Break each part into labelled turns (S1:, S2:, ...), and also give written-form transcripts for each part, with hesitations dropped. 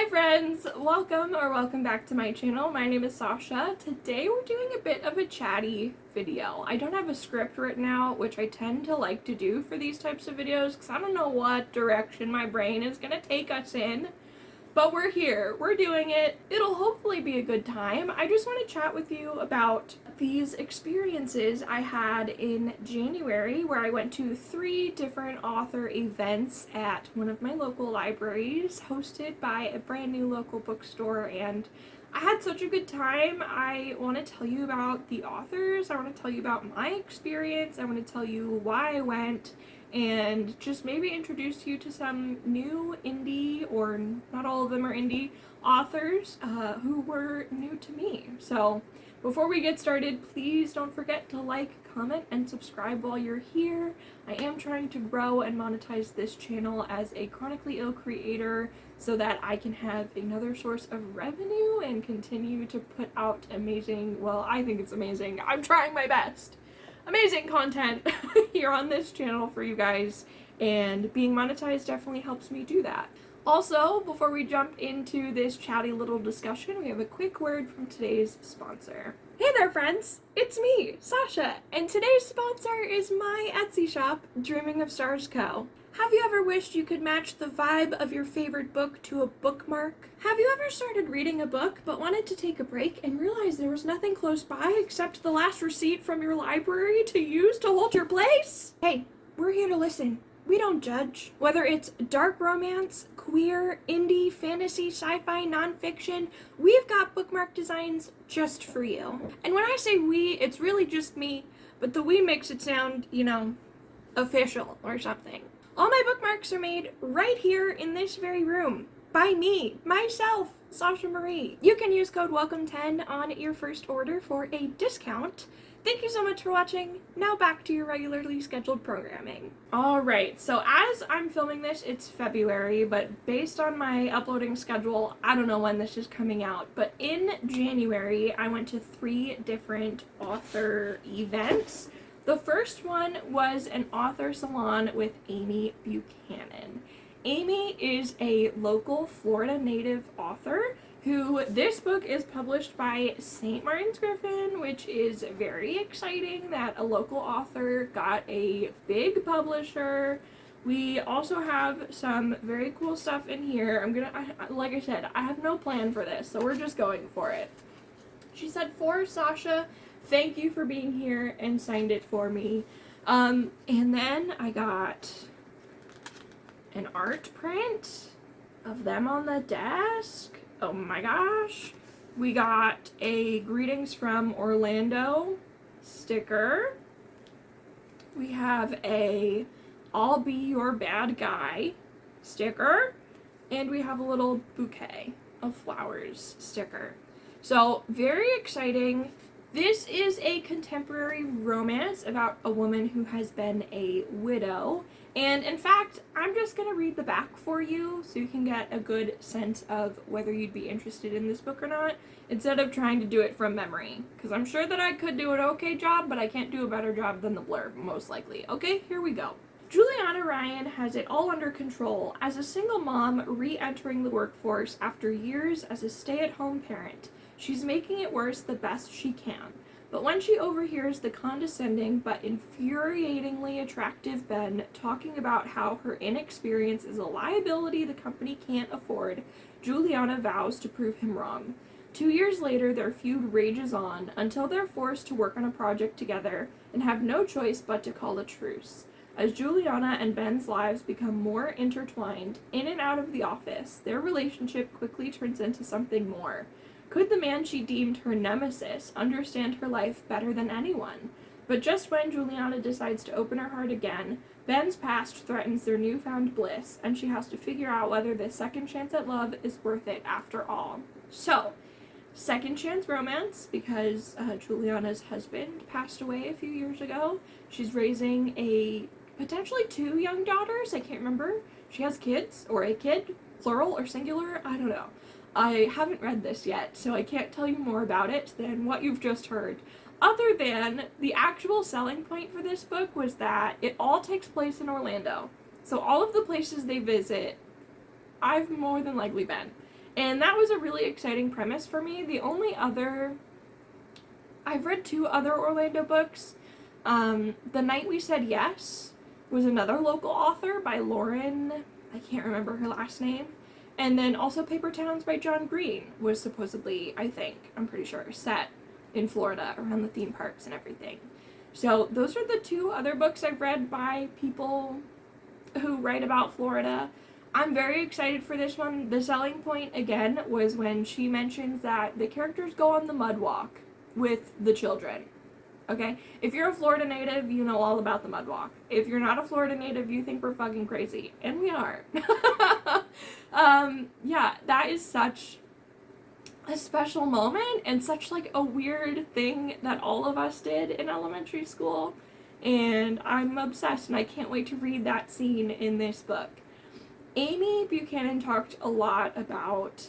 S1: Hi friends! Welcome back to my channel. My name is Sasha. Today we're doing a bit of a chatty video. I don't have a script written out, which I tend to like to do for these types of videos because I don't know what direction my brain is going to take us in. But we're here. We're doing it. It'll hopefully be a good time. I just want to chat with you about these experiences I had in January where I went to 3 different author events at one of my local libraries hosted by a brand new local bookstore, and I had such a good time. I want to tell you about the authors. I want to tell you about my experience. I want to tell you why I went, and just maybe introduce you to some new indie, or not all of them are indie, authors who were new to me. So before we get started, please don't forget to like, comment, and subscribe while you're here. I am trying to grow and monetize this channel as a chronically ill creator so that I can have another source of revenue and continue to put out amazing, well, I think it's amazing. I'm trying my best. Amazing content here on this channel for you guys, and being monetized definitely helps me do that. Also, before we jump into this chatty little discussion, we have a quick word from today's sponsor. Hey there friends, it's me, Sasha, and today's sponsor is my Etsy shop, Dreaming of Stars Co. Have you ever wished you could match the vibe of your favorite book to a bookmark? Have you ever started reading a book but wanted to take a break and realized there was nothing close by except the last receipt from your library to use to hold your place? Hey, we're here to listen. We don't judge. Whether it's dark romance, queer, indie, fantasy, sci-fi, nonfiction, we've got bookmark designs just for you. And when I say we, it's really just me, but the we makes it sound, official or something. All my bookmarks are made right here in this very room by me, myself, Sasha Marie. You can use code WELCOME10 on your first order for a discount. Thank you so much for watching. Now back to your regularly scheduled programming. Alright, so as I'm filming this, it's February, but based on my uploading schedule, I don't know when this is coming out, but in January, I went to 3 different author events. The first one was an author salon with Amy Buchanan. Amy is a local Florida native author who, this book is published by St. Martin's Griffin, which is very exciting that a local author got a big publisher. We also have some very cool stuff in here. Like I said, I have no plan for this, so we're just going for it. She said, "For Sasha, thank you for being here," and signed it for me. And then I got an art print of them on the desk. Oh my gosh. We got a Greetings from Orlando sticker. We have a I'll Be Your Bad Guy sticker. And we have a little bouquet of flowers sticker. So, very exciting. This is a contemporary romance about a woman who has been a widow. And in fact, I'm just going to read the back for you so you can get a good sense of whether you'd be interested in this book or not, instead of trying to do it from memory. Because I'm sure that I could do an okay job, but I can't do a better job than the blurb, most likely. Okay, here we go. Juliana Ryan has it all under control as a single mom re-entering the workforce after years as a stay-at-home parent. She's making it worse the best she can. But when she overhears the condescending but infuriatingly attractive Ben talking about how her inexperience is a liability the company can't afford, Juliana vows to prove him wrong. 2 years later, their feud rages on until they're forced to work on a project together and have no choice but to call a truce. As Juliana and Ben's lives become more intertwined, in and out of the office, their relationship quickly turns into something more. Could the man she deemed her nemesis understand her life better than anyone? But just when Juliana decides to open her heart again, Ben's past threatens their newfound bliss, and she has to figure out whether this second chance at love is worth it after all. So, second chance romance, because Juliana's husband passed away a few years ago. She's raising potentially 2 young daughters, I can't remember. She has kids, or a kid, plural or singular, I don't know. I haven't read this yet, so I can't tell you more about it than what you've just heard. Other than the actual selling point for this book was that it all takes place in Orlando. So all of the places they visit, I've more than likely been. And that was a really exciting premise for me. I've read 2 other Orlando books. The Night We Said Yes was another local author by Lauren, I can't remember her last name. And then also Paper Towns by John Green was supposedly, I'm pretty sure, set in Florida around the theme parks and everything. So those are the 2 other books I've read by people who write about Florida. I'm very excited for this one. The selling point, again, was when she mentions that the characters go on the mud walk with the children. Okay? If you're a Florida native, you know all about the mud walk. If you're not a Florida native, you think we're fucking crazy. And we are. Yeah, that is such a special moment and such like a weird thing that all of us did in elementary school. And I'm obsessed, and I can't wait to read that scene in this book. Amy Buchanan talked a lot about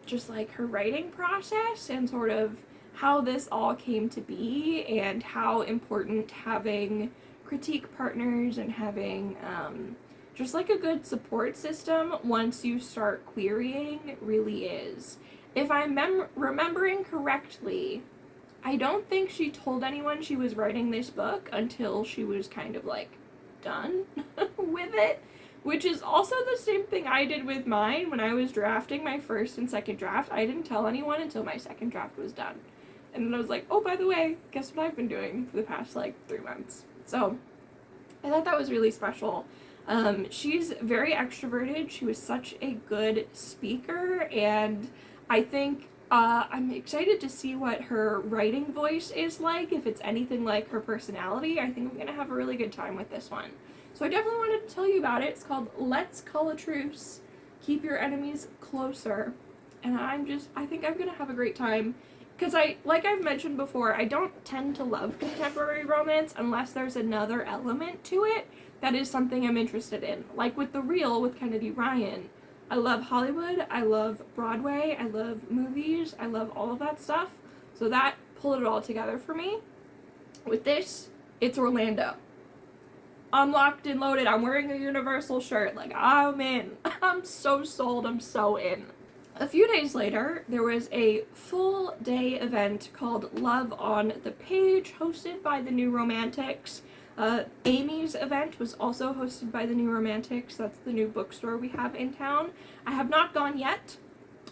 S1: just like her writing process and sort of how this all came to be, and how important having critique partners and having just like a good support system once you start querying really is. If I'm remembering correctly, I don't think she told anyone she was writing this book until she was kind of like done with it, which is also the same thing I did with mine when I was drafting my first and second draft. I didn't tell anyone until my second draft was done. And then I was like, oh, by the way, guess what I've been doing for the past like 3 months. So I thought that was really special. She's very extroverted. She was such a good speaker, and I think I'm excited to see what her writing voice is like. If it's anything like her personality, I think I'm going to have a really good time with this one. So I definitely wanted to tell you about it. It's called Let's Call a Truce, Keep Your Enemies Closer. And I think I'm going to have a great time. Because like I've mentioned before, I don't tend to love contemporary romance unless there's another element to it that is something I'm interested in. Like with The Real with Kennedy Ryan. I love Hollywood, I love Broadway, I love movies, I love all of that stuff. So that pulled it all together for me. With this, it's Orlando. I'm locked and loaded. I'm wearing a Universal shirt. Like, I'm in. I'm so sold. I'm so in. A few days later, there was a full day event called Love on the Page, hosted by the New Romantics. Amy's event was also hosted by the New Romantics. That's the new bookstore we have in town. I have not gone yet.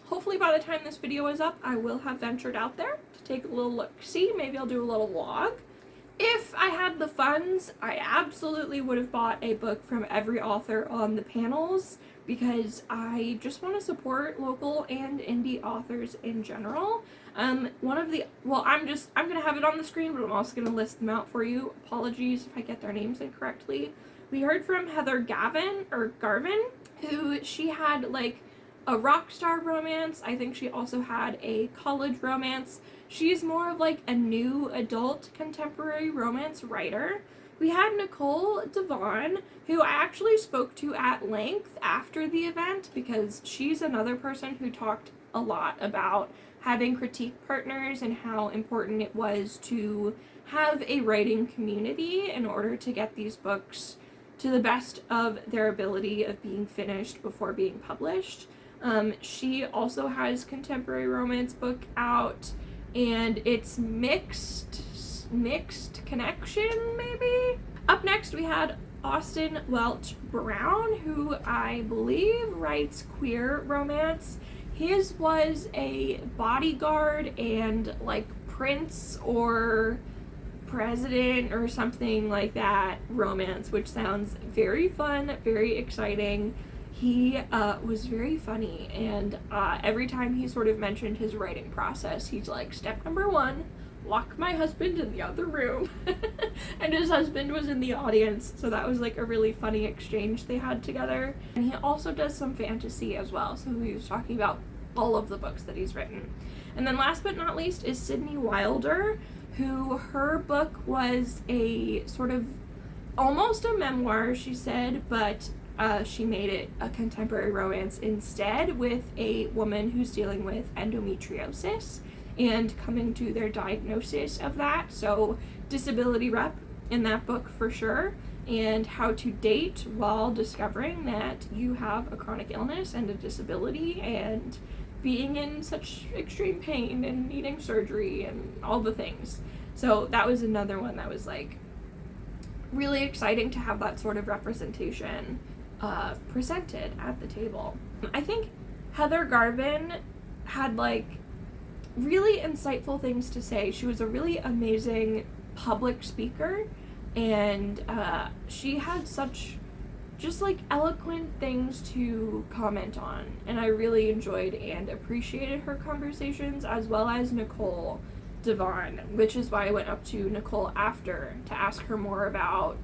S1: Hopefully by the time this video is up, I will have ventured out there to take a little look-see. Maybe I'll do a little vlog. If I had the funds, I absolutely would have bought a book from every author on the panels, because I just want to support local and indie authors in general. I'm gonna have it on the screen, but I'm also gonna list them out for you. Apologies if I get their names incorrectly. We heard from Heather Garvin, who she had like a rock star romance. I think she also had a college romance. She's more of like a new adult contemporary romance writer. We had Nicole Devon, who I actually spoke to at length after the event, because she's another person who talked a lot about having critique partners and how important it was to have a writing community in order to get these books to the best of their ability of being finished before being published. She also has contemporary romance book out, and it's mixed connection, maybe? Up next, we had Austin Welch-Brown, who I believe writes queer romance. His was a bodyguard and like prince or president or something like that romance, which sounds very fun, very exciting. He was very funny, and every time he sort of mentioned his writing process, he's like, step number 1, lock my husband in the other room. And his husband was in the audience, so that was like a really funny exchange they had together. And he also does some fantasy as well, so he was talking about all of the books that he's written. And then last but not least is Sydney Wilder, who her book was a sort of almost a memoir, she said, but she made it a contemporary romance instead, with a woman who's dealing with endometriosis and coming to their diagnosis of that. So disability rep in that book for sure. and how to date while discovering that you have a chronic illness and a disability and being in such extreme pain and needing surgery and all the things. So that was another one that was like really exciting to have that sort of representation presented at the table. I think Heather Garvin had like really insightful things to say. She was a really amazing public speaker, and she had such just like eloquent things to comment on, and I really enjoyed and appreciated her conversations, as well as Nicole Devon, which is why I went up to Nicole after to ask her more about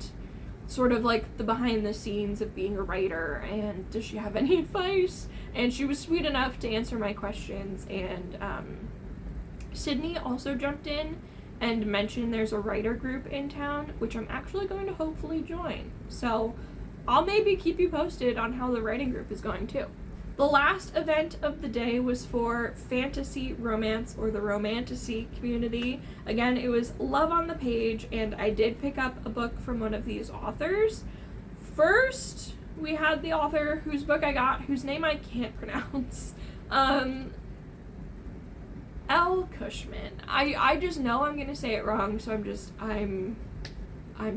S1: sort of like the behind the scenes of being a writer and does she have any advice, and she was sweet enough to answer my questions. And Sydney also jumped in and mentioned there's a writer group in town, which I'm actually going to hopefully join. So I'll maybe keep you posted on how the writing group is going too. The last event of the day was for fantasy romance, or the romantasy community. Again, it was Love on the Page, and I did pick up a book from one of these authors. First, we had the author whose book I got, whose name I can't pronounce. L. Cushman. I just know I'm gonna say it wrong, so I'm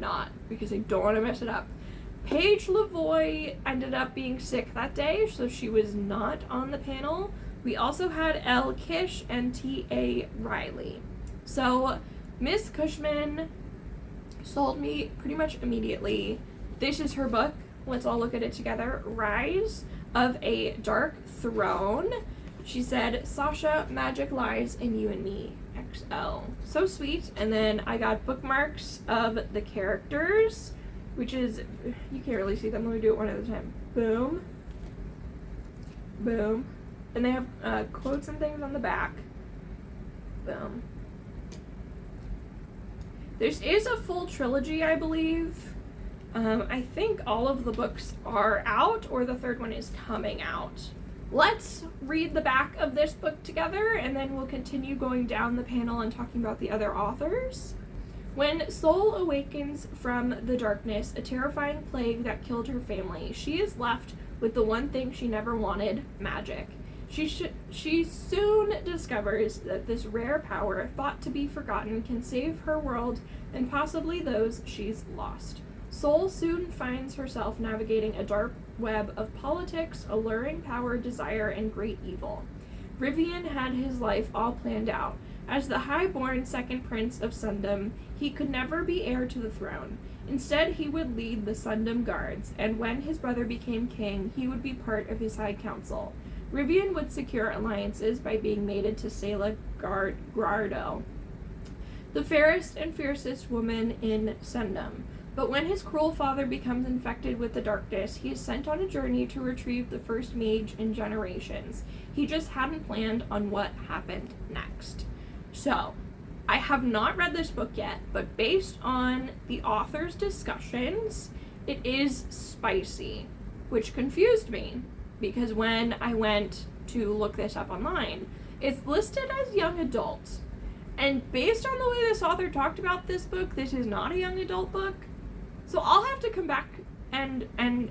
S1: not, because I don't want to mess it up. Paige Lavoie ended up being sick that day, so she was not on the panel. We also had L. Kish and T.A. Riley. So Miss Cushman sold me pretty much immediately. This is her book. Let's all look at it together. Rise of a Dark Throne. She said, Sasha, magic lies in you and me, XL. So sweet. And then I got bookmarks of the characters, which is, you can't really see them. Let me do it one at a time. Boom. Boom. And they have quotes and things on the back. Boom. This is a full trilogy, I believe. I think all of the books are out, or the third one is coming out. Let's read the back of this book together, and then we'll continue going down the panel and talking about the other authors. When Soul awakens from the darkness, a terrifying plague that killed her family, she is left with the one thing she never wanted, magic. She soon discovers that this rare power, thought to be forgotten, can save her world and possibly those she's lost. Soul soon finds herself navigating a dark web of politics, alluring power, desire, and great evil. Rivian had his life all planned out. As the high-born second prince of Sundom, he could never be heir to the throne. Instead, he would lead the Sundom guards, and when his brother became king, he would be part of his high council. Rivian would secure alliances by being mated to Sela Gardo, the fairest and fiercest woman in Sundom. But when his cruel father becomes infected with the darkness, he is sent on a journey to retrieve the first mage in generations. He just hadn't planned on what happened next. So, I have not read this book yet, but based on the author's discussions, it is spicy, which confused me, because when I went to look this up online, it's listed as young adult. And based on the way this author talked about this book, this is not a young adult book. So I'll have to come back and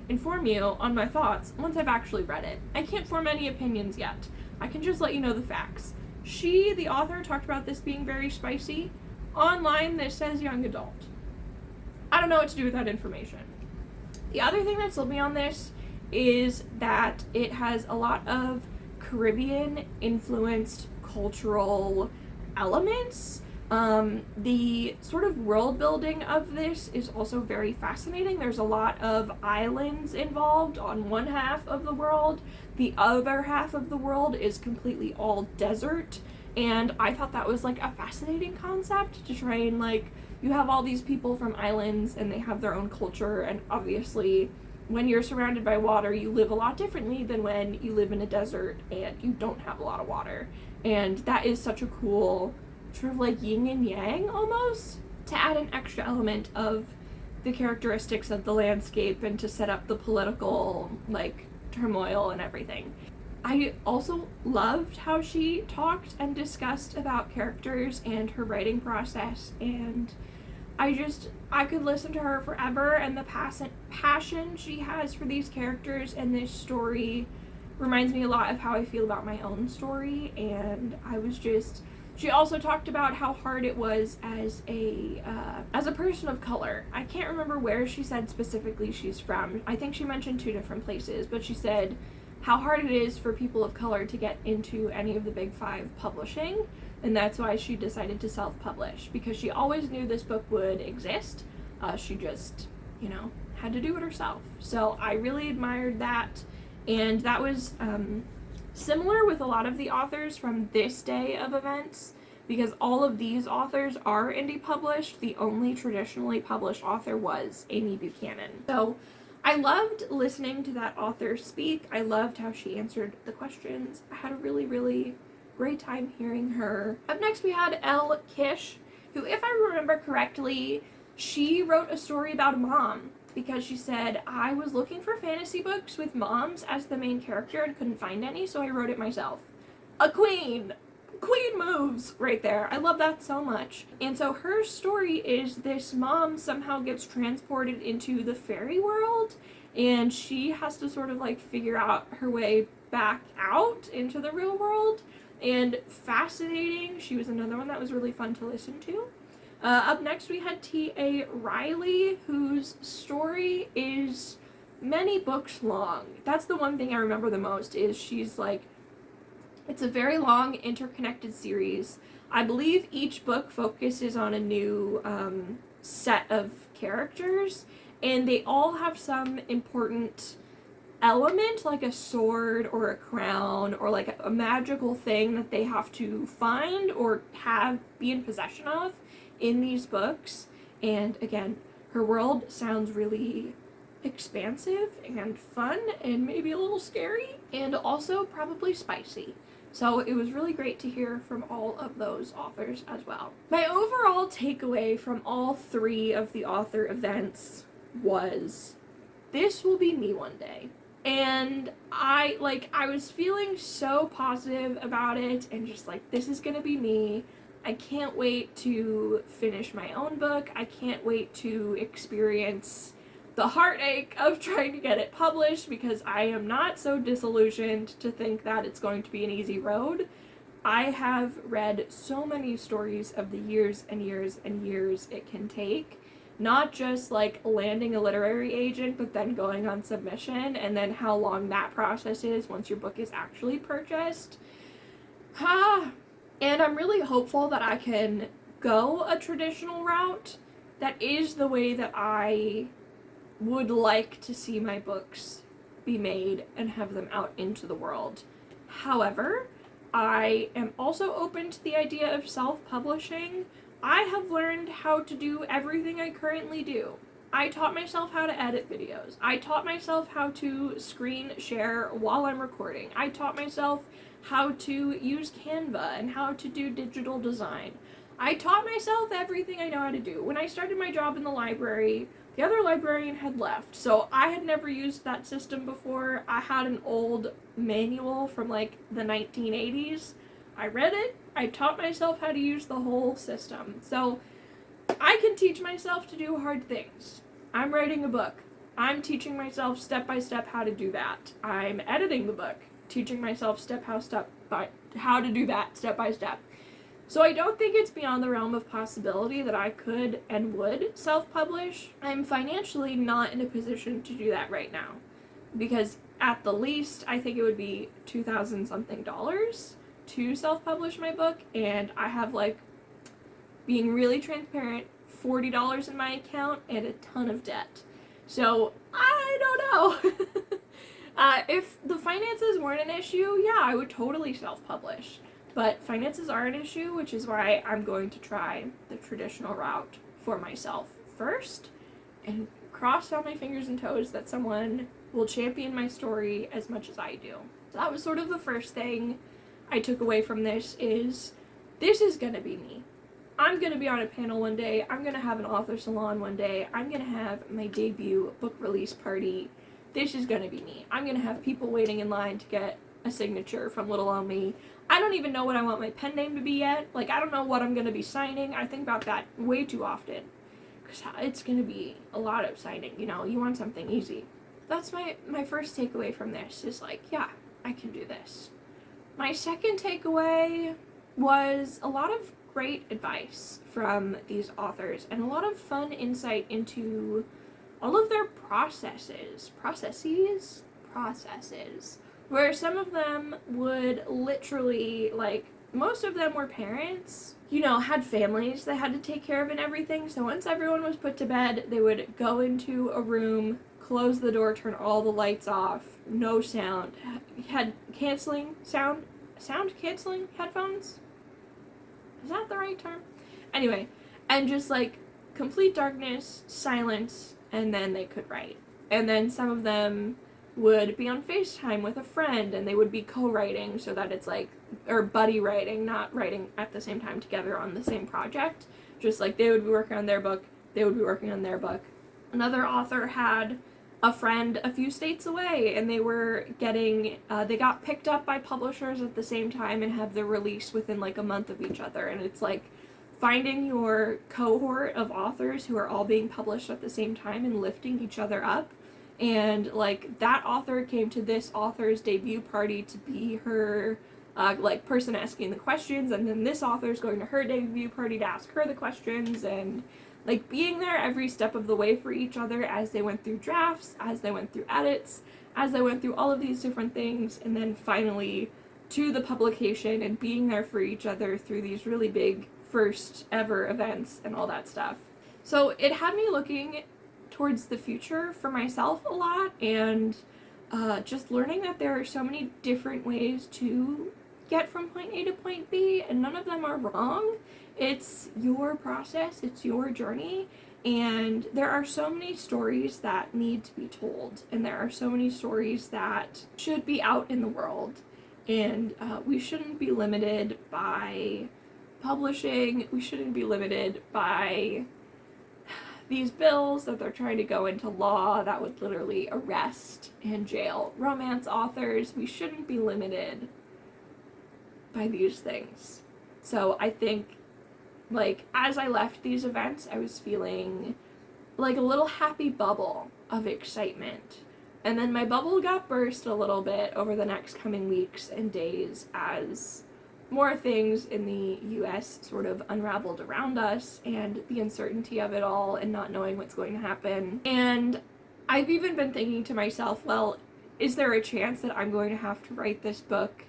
S1: inform you on my thoughts once I've actually read it. I can't form any opinions yet. I can just let you know the facts. The author, talked about this being very spicy. Online, this says young adult. I don't know what to do with that information. The other thing that sold me on this is that it has a lot of Caribbean-influenced cultural elements. The sort of world building of this is also very fascinating. There's a lot of islands involved on one half of the world. The other half of the world is completely all desert. And I thought that was like a fascinating concept to try and like, you have all these people from islands and they have their own culture, and obviously when you're surrounded by water, you live a lot differently than when you live in a desert and you don't have a lot of water. And that is such a cool sort of like yin and yang almost, to add an extra element of the characteristics of the landscape and to set up the political like turmoil and everything. I also loved how she talked and discussed about characters and her writing process, and I could listen to her forever, and the passion she has for these characters and this story reminds me a lot of how I feel about my own story. And she also talked about how hard it was as a person of color. I can't remember where she said specifically she's from. I think she mentioned 2 different places, but she said how hard it is for people of color to get into any of the big 5 publishing, and that's why she decided to self-publish, because she always knew this book would exist. She just, had to do it herself. So I really admired that, and that was similar with a lot of the authors from this day of events, because all of these authors are indie published. The only traditionally published author was Amy Buchanan. So I loved listening to that author speak. I loved how she answered the questions. I had a really, really great time hearing her. Up next we had Elle Kish, who, if I remember correctly, she wrote a story about a mom, because she said, I was looking for fantasy books with moms as the main character and couldn't find any, so I wrote it myself. A queen! Queen moves right there. I love that so much. And so her story is this mom somehow gets transported into the fairy world, and she has to sort of like figure out her way back out into the real world. And fascinating. She was another one that was really fun to listen to. Up next we had T.A. Riley, whose story is many books long. That's the one thing I remember the most, is she's like, it's a very long interconnected series. I believe each book focuses on a new set of characters, and they all have some important element, like a sword or a crown or like a magical thing that they have to find or be in possession of in these books. And again, her world sounds really expansive and fun and maybe a little scary and also probably spicy. So it was really great to hear from all of those authors as well. My overall takeaway from all 3 of the author events was, this will be me one day. And I was feeling so positive about it, and just like, this is gonna be me. I can't wait to finish my own book. I can't wait to experience the heartache of trying to get it published, because I am not so disillusioned to think that it's going to be an easy road. I have read so many stories of the years and years and years it can take. Not just like landing a literary agent, but then going on submission, and then how long that process is once your book is actually purchased. And I'm really hopeful that I can go a traditional route. That is the way that I would like to see my books be made and have them out into the world. However, I am also open to the idea of self-publishing. I have learned how to do everything I currently do. I taught myself how to edit videos. I taught myself how to screen share while I'm recording. I taught myself how to use Canva and how to do digital design. I taught myself everything I know how to do. When I started my job in the library, the other librarian had left, so I had never used that system before. I had an old manual from like the 1980s. I read it. I taught myself how to use the whole system. So I can teach myself to do hard things. I'm writing a book. I'm teaching myself step by step how to do that. I'm editing the book, teaching myself how to do that step by step. So I don't think it's beyond the realm of possibility that I could and would self-publish. I'm financially not in a position to do that right now, because at the least I think it would be $2,000 something to self-publish my book, and I have, like, being really transparent, $40 in my account and a ton of debt. So I don't know. If the finances weren't an issue, yeah, I would totally self-publish. But finances are an issue, which is why I'm going to try the traditional route for myself first, and cross all my fingers and toes that someone will champion my story as much as I do. So that was sort of the first thing I took away from this is gonna be me. I'm gonna be on a panel one day. I'm gonna have an author salon one day. I'm gonna have my debut book release party. This is gonna be me. I'm gonna have people waiting in line to get a signature from Little Old Me. I don't even know what I want my pen name to be yet. Like, I don't know what I'm gonna be signing. I think about that way too often. because it's going to be a lot of signing, you know, you want something easy. That's my first takeaway from this is like, yeah, I can do this. My second takeaway was a lot of great advice from these authors and a lot of fun insight into all of their processes, where some of them would literally, like, most of them were parents, you know, had families they had to take care of and everything, so once everyone was put to bed, they would go into a room, close the door, turn all the lights off, no sound, had sound canceling headphones? Is that the right term? Anyway, and just like complete darkness, silence, and then they could write. And then some of them would be on FaceTime with a friend and they would be co-writing so that it's like, or buddy writing, not writing at the same time together on the same project. Just like they would be working on their book, they would be working on their book. Another author had a friend a few states away and they were getting, they got picked up by publishers at the same time and have their release within like a month of each other. And it's like finding your cohort of authors who are all being published at the same time and lifting each other up. And like that author came to this author's debut party to be her like person asking the questions, and then this author is going to her debut party to ask her the questions, and like being there every step of the way for each other as they went through drafts, as they went through edits, as they went through all of these different things, and then finally to the publication and being there for each other through these really big first ever events and all that stuff. So it had me looking towards the future for myself a lot, and just learning that there are so many different ways to get from point A to point B, and none of them are wrong. It's your process, it's your journey, and there are so many stories that need to be told, and there are so many stories that should be out in the world, and we shouldn't be limited by publishing, we shouldn't be limited by these bills that they're trying to go into law that would literally arrest and jail romance authors. We shouldn't be limited by these things. So I think, like, as I left these events, I was feeling like a little happy bubble of excitement. And then my bubble got burst a little bit over the next coming weeks and days as more things in the US sort of unraveled around us, and the uncertainty of it all and not knowing what's going to happen. And I've even been thinking to myself, well, is there a chance that I'm going to have to write this book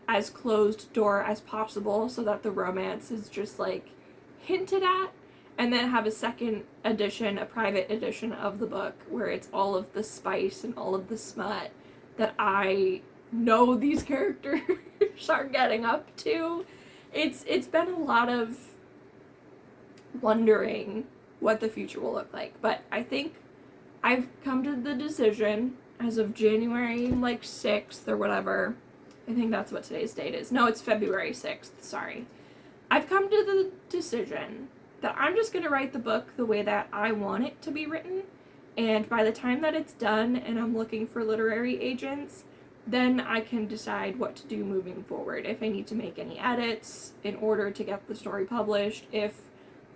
S1: as closed door as possible so that the romance is just like hinted at, and then have a second edition, a private edition of the book where it's all of the spice and all of the smut that I know these characters are getting up to. It's been a lot of wondering what the future will look like, but I think I've come to the decision as of January like 6th or whatever. I think that's what today's date is. No, it's February 6th, sorry. I've come to the decision that I'm just going to write the book the way that I want it to be written, and by the time that it's done and I'm looking for literary agents, then I can decide what to do moving forward. If I need to make any edits in order to get the story published, if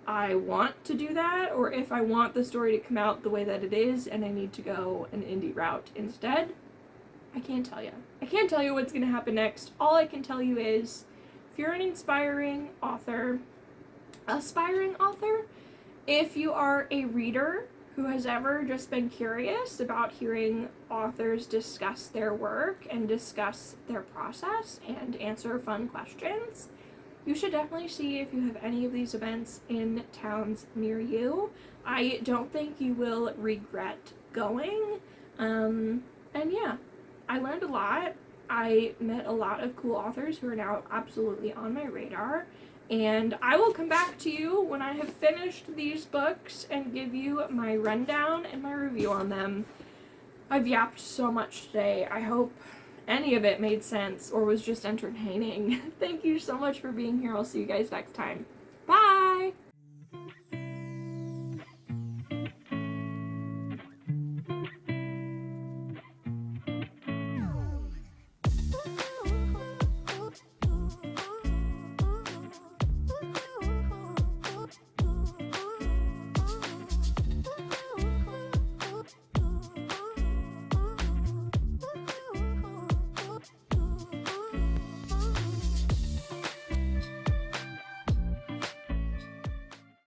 S1: I want to do that, or if I want the story to come out the way that it is and I need to go an indie route instead. I can't tell you. I can't tell you what's going to happen next. All I can tell you is, if you're an aspiring author, if you are a reader who has ever just been curious about hearing authors discuss their work and discuss their process and answer fun questions, you should definitely see if you have any of these events in towns near you. I don't think you will regret going. And yeah, I learned a lot. I met a lot of cool authors who are now absolutely on my radar. And I will come back to you when I have finished these books and give you my rundown and my review on them. I've yapped so much today. I hope any of it made sense or was just entertaining. Thank you so much for being here. I'll see you guys next time.